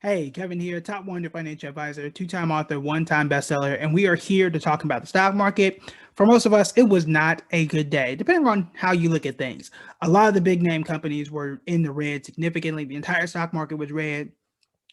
Hey, Kevin here, top 100 financial advisor, two-time author, one-time bestseller, and we are here to talk about the stock market. For most of us, it was not a good day, depending on how you look at things. A lot of the big name companies were in the red significantly. The entire stock market was red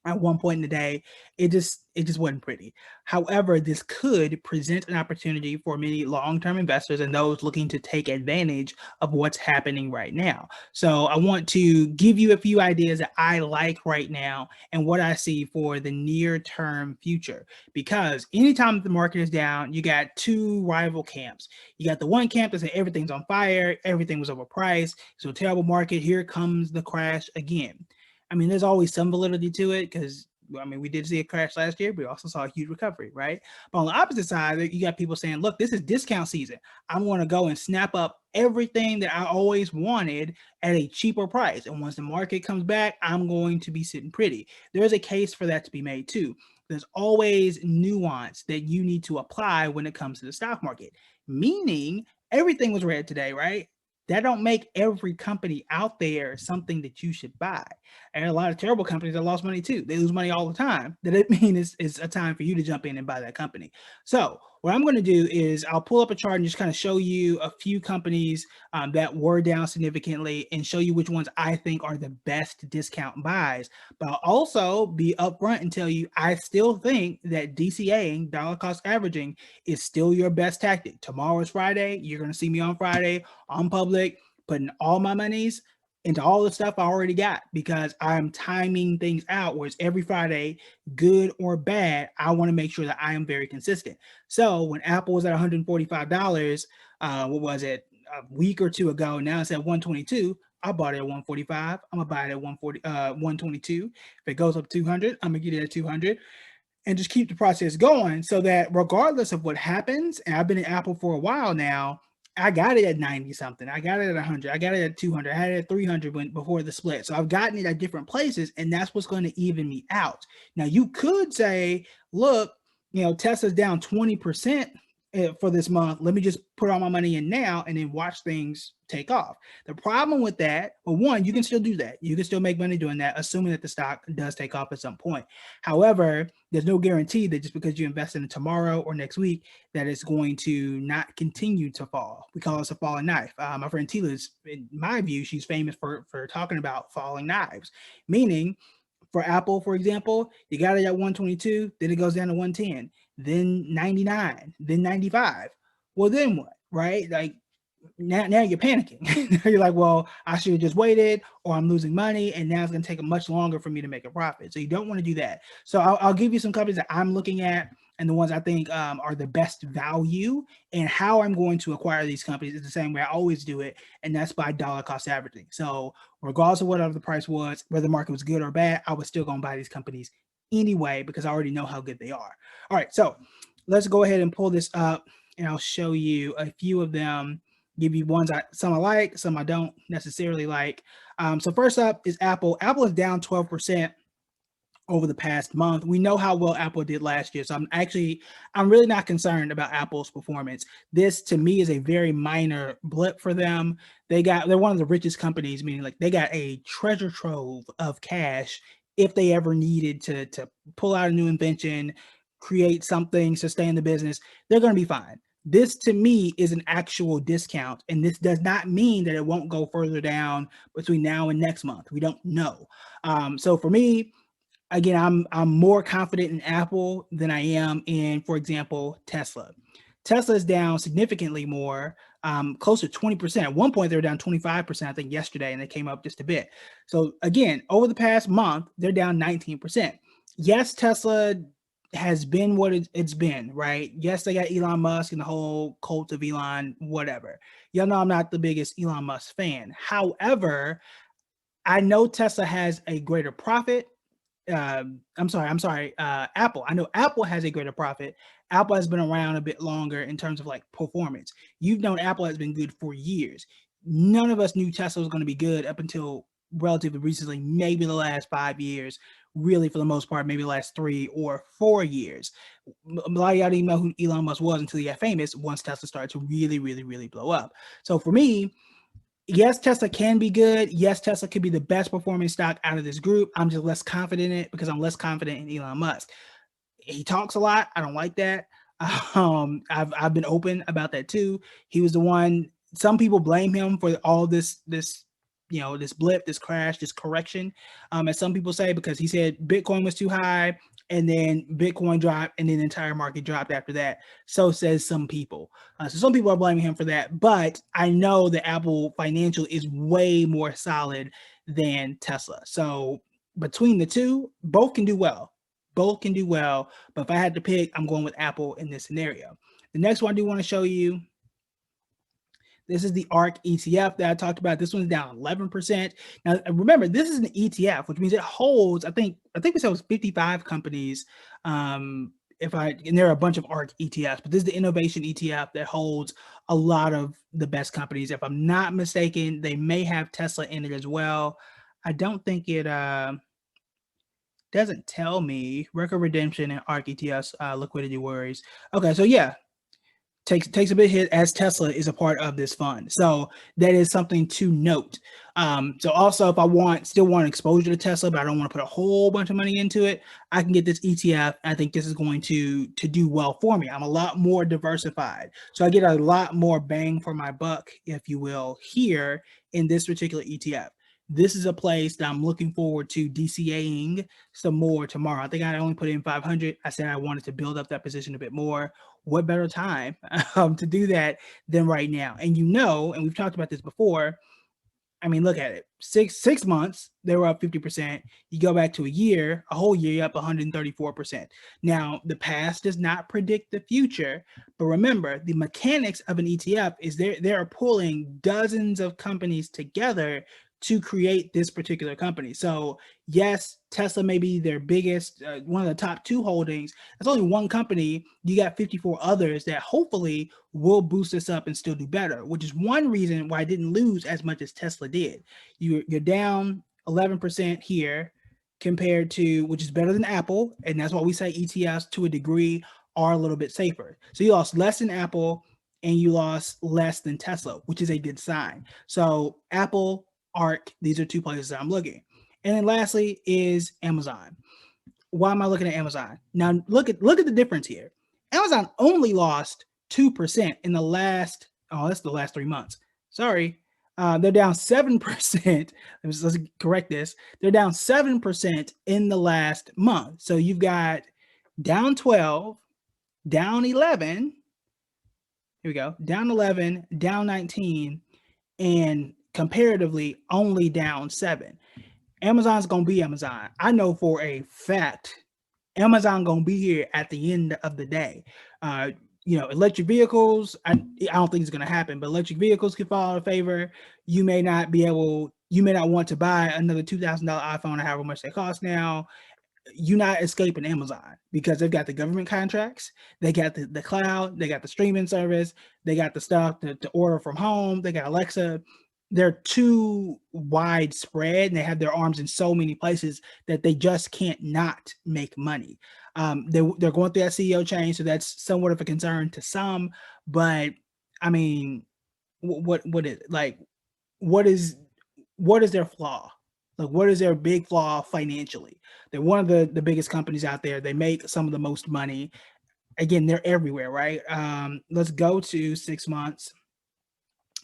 at one point in the day. It just wasn't pretty. However, this could present an opportunity for many long-term investors and those looking to take advantage of what's happening right now. So I want to give you a few ideas that I like right now and what I see for the near-term future. Because anytime the market is down, you got two rival camps. You got the one camp that says everything's on fire, everything was overpriced, so a terrible market, here comes the crash again. I mean, there's always some validity to it because I mean, we did see a crash last year, but we also saw a huge recovery, right? But on the opposite side, you got people saying, look, this is discount season. I'm going to go and snap up everything that I always wanted at a cheaper price. And once the market comes back, I'm going to be sitting pretty. There's a case for that to be made too. There's always nuance that you need to apply when it comes to the stock market, meaning everything was red today, right? That don't make every company out there something that you should buy. And a lot of terrible companies that lost money too. They lose money all the time. That it means it's a time for you to jump in and buy that company. So what I'm going to do is I'll pull up a chart and just kind of show you a few companies that were down significantly and show you which ones I think are the best discount buys. But I'll also be upfront and tell you I still think that DCAing, dollar cost averaging, is still your best tactic. Tomorrow is Friday. You're going to see me on Friday on public, putting all my monies into all the stuff I already got because I'm timing things out. Whereas every Friday, good or bad, I want to make sure that I am very consistent. So when Apple was at $145, what was it, a week or two ago? Now it's at 122. I bought it at 145. I'm gonna buy it at 122. If it goes up 200, I'm gonna get it at 200 and just keep the process going so that regardless of what happens, and I've been in Apple for a while now, I got it at 90 something. I got it at 100. I got it at 200. I had it at 300 before the split. So I've gotten it at different places, and that's what's going to even me out. Now, you could say, look, Tesla's down 20% for this month. Let me just put all my money in now and then watch things take off. The problem with that, well, one, you can still do that. You can still make money doing that, assuming that the stock does take off at some point. However, there's no guarantee that just because you invest in it tomorrow or next week, that it's going to not continue to fall. We call it a falling knife. My friend Tila's, in my view, she's famous for talking about falling knives, meaning for Apple, for example, you got it at 122, then it goes down to 110, then 99, then 95. Well, then what, right? Like now you're panicking. You're like, well, I should have just waited, or I'm losing money, and now it's going to take much longer for me to make a profit. So you don't want to do that. So I'll give you some companies that I'm looking at and the ones I think are the best value, and how I'm going to acquire these companies is the same way I always do it, and that's by dollar cost averaging. So regardless of whatever the price was, whether the market was good or bad, I was still going to buy these companies anyway because I already know how good they are. All right, so let's go ahead and pull this up, and I'll show you a few of them. Give you ones some I like, some I don't necessarily like. So first up is Apple. Apple is down 12% over the past month. We know how well Apple did last year, so I'm really not concerned about Apple's performance. This to me is a very minor blip for them. They're one of the richest companies, meaning like they got a treasure trove of cash if they ever needed to pull out a new invention, create something, sustain the business. They're going to be fine. This to me is an actual discount, and this does not mean that it won't go further down between now and next month. We don't know. So for me, again, I'm more confident in Apple than I am in, for example, Tesla. Tesla is down significantly more, close to 20%. At one point, they were down 25%, I think, yesterday, and they came up just a bit. So again, over the past month, they're down 19%. Yes, Tesla has been what it's been, right? Yes, they got Elon Musk and the whole cult of Elon, whatever. Y'all know I'm not the biggest Elon Musk fan. However, I know Tesla has a greater profit. Apple. I know Apple has a greater profit. Apple has been around a bit longer in terms of like performance. You've known Apple has been good for years. None of us knew Tesla was going to be good up until relatively recently, maybe the last 5 years, really for the most part, maybe the last 3 or 4 years. A lot of y'all didn't know who Elon Musk was until he got famous once Tesla started to really, really, really blow up. So for me, Yes, Tesla can be good. Yes, Tesla could be the best performing stock out of this group. I'm just less confident in it because I'm less confident in Elon Musk. He talks a lot. I don't like that. I've been open about that too. He was the one. Some people blame him for all this this blip, this crash, this correction. As some people say, because he said Bitcoin was too high, and then Bitcoin dropped, and then the entire market dropped after that. So says some people. So some people are blaming him for that. But I know the Apple financial is way more solid than Tesla. So between the two, both can do well. Both can do well, but if I had to pick, I'm going with Apple in this scenario. The next one I do want to show you, this is the ARK ETF that I talked about. This one's down 11%. Now, remember, this is an ETF, which means it holds, I think we said it was 55 companies. And there are a bunch of ARK ETFs, but this is the innovation ETF that holds a lot of the best companies. If I'm not mistaken, they may have Tesla in it as well. I don't think it doesn't tell me record redemption and ARK ETFs liquidity worries. Okay, so yeah, takes a bit hit as Tesla is a part of this fund. So that is something to note. So also, if I still want exposure to Tesla, but I don't want to put a whole bunch of money into it, I can get this ETF. I think this is going to do well for me. I'm a lot more diversified, so I get a lot more bang for my buck, if you will, here in this particular ETF. This is a place that I'm looking forward to DCAing some more tomorrow. I think I only put in 500. I said I wanted to build up that position a bit more. What better time to do that than right now? And and we've talked about this before. I mean, look at it. Six months, they were up 50%. You go back to a whole year, you're up 134%. Now, the past does not predict the future, but remember, the mechanics of an ETF is they are pulling dozens of companies together to create this particular company. So yes, Tesla may be their biggest, one of the top two holdings. That's only one company. You got 54 others that hopefully will boost us up and still do better, which is one reason why I didn't lose as much as Tesla did. You're down 11% here compared to, which is better than Apple. And that's why we say ETFs to a degree are a little bit safer. So you lost less than Apple and you lost less than Tesla, which is a good sign. So Apple, ARK, these are two places that I'm looking. And then lastly is Amazon. Why am I looking at Amazon? Now look at the difference here. Amazon only lost 2% in the last, that's the last 3 months. Sorry. They're down 7%. Let's correct this. They're down 7% in the last month. So you've got down 12, down 11. Here we go. Down 11, down 19, and comparatively only down 7. Amazon's gonna be Amazon. I know for a fact Amazon gonna be here at the end of the day. Electric vehicles, I don't think it's gonna happen, but electric vehicles could fall out of favor. You may not want to buy another $2,000 iPhone or however much they cost now. You're not escaping Amazon because they've got the government contracts, they got the cloud, they got the streaming service, they got the stuff to order from home, they got Alexa. They're too widespread and they have their arms in so many places that they just can't not make money. They're going through that CEO change, so that's somewhat of a concern to some. But I mean, what is their flaw? Like, what is their big flaw financially? They're one of the biggest companies out there. They make some of the most money. Again, they're everywhere, right? Let's go to 6 months.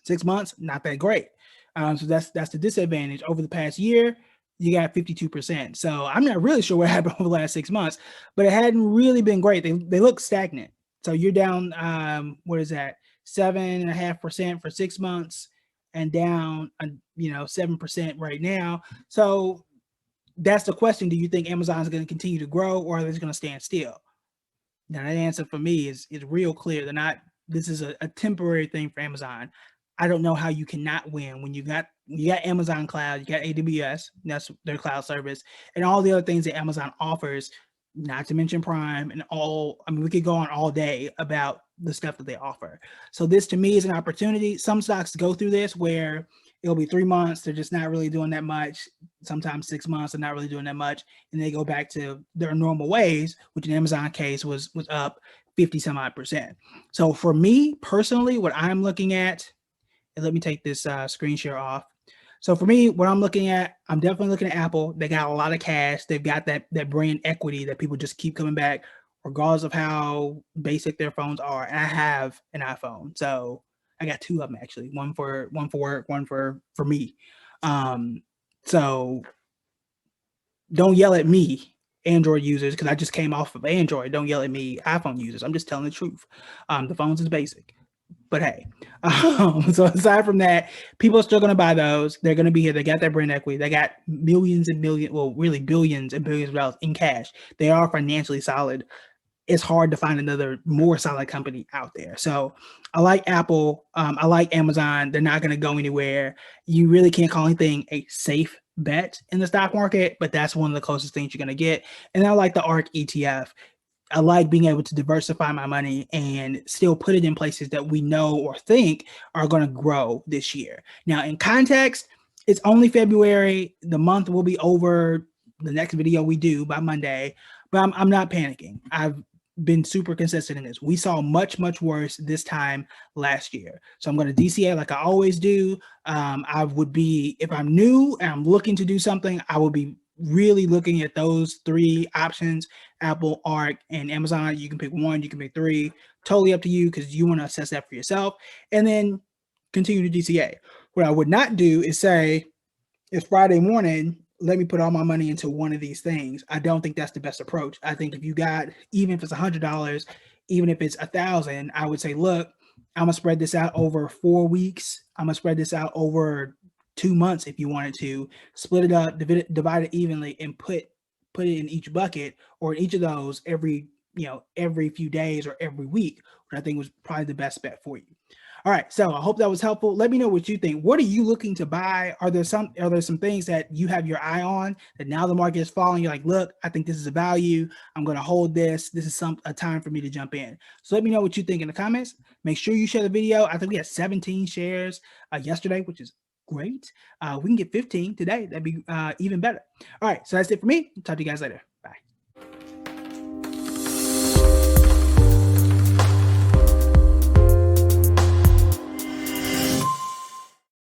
6 months, not that great. So that's the disadvantage. Over the past year, you got 52%. So I'm not really sure what happened over the last 6 months, but it hadn't really been great. They look stagnant. So you're down, what is that? 7.5% for 6 months and down, 7% right now. So that's the question. Do you think Amazon is going to continue to grow or are they going to stand still? Now that answer for me is real clear. This is a temporary thing for Amazon. I don't know how you cannot win when you got Amazon Cloud, you got AWS, that's their cloud service, and all the other things that Amazon offers, not to mention Prime and all. I mean, we could go on all day about the stuff that they offer. So this to me is an opportunity. Some stocks go through this where it'll be 3 months, they're just not really doing that much. Sometimes 6 months, they're not really doing that much, and they go back to their normal ways, which in Amazon case was up 50 some odd percent. So for me personally, what I'm looking at and let me take this screen share off. So for me, what I'm looking at, I'm definitely looking at Apple. They got a lot of cash. They've got that brand equity that people just keep coming back, regardless of how basic their phones are. And I have an iPhone, so I got two of them actually. One for work, one for me. So don't yell at me, Android users, because I just came off of Android. Don't yell at me, iPhone users. I'm just telling the truth. The phones is basic. But hey, so aside from that, people are still going to buy those. They're going to be here. They got that brand equity. They got millions and millions, well, really billions and billions of dollars in cash. They are financially solid. It's hard to find another more solid company out there. So I like Apple. I like Amazon. They're not going to go anywhere. You really can't call anything a safe bet in the stock market, but that's one of the closest things you're going to get. And I like the ARK ETF. I like being able to diversify my money and still put it in places that we know or think are going to grow this year. Now, in context, it's only February. The month will be over the next video we do by Monday, but I'm not panicking. I've been super consistent in this. We saw much, much worse this time last year. So I'm going to DCA like I always do. I would be, if I'm new and I'm looking to do something, I would be really looking at those three options: Apple, ARK, and Amazon. You can pick one, you can pick three, totally up to you because you want to assess that for yourself, and then continue to DCA. What I would not do is say, it's Friday morning, let me put all my money into one of these things. I don't think that's the best approach. I think if you got, even if it's $100, even if it's 1,000, I would say, look, I'm gonna spread this out over 4 weeks. I'm gonna spread this out over 2 months if you wanted to. Split it up, divide it evenly, and put it in each bucket or in each of those every few days or every week, which I think was probably the best bet for you. All right, so I hope that was helpful. Let me know what you think. What are you looking to buy? Are there some things that you have your eye on that now the market is falling? You're like, look, I think this is a value. I'm going to hold this. This is a time for me to jump in. So let me know what you think in the comments. Make sure you share the video. I think we had 17 shares yesterday, which is great. We can get 15 today. That'd be even better. All right, so that's it for me. Talk to you guys later.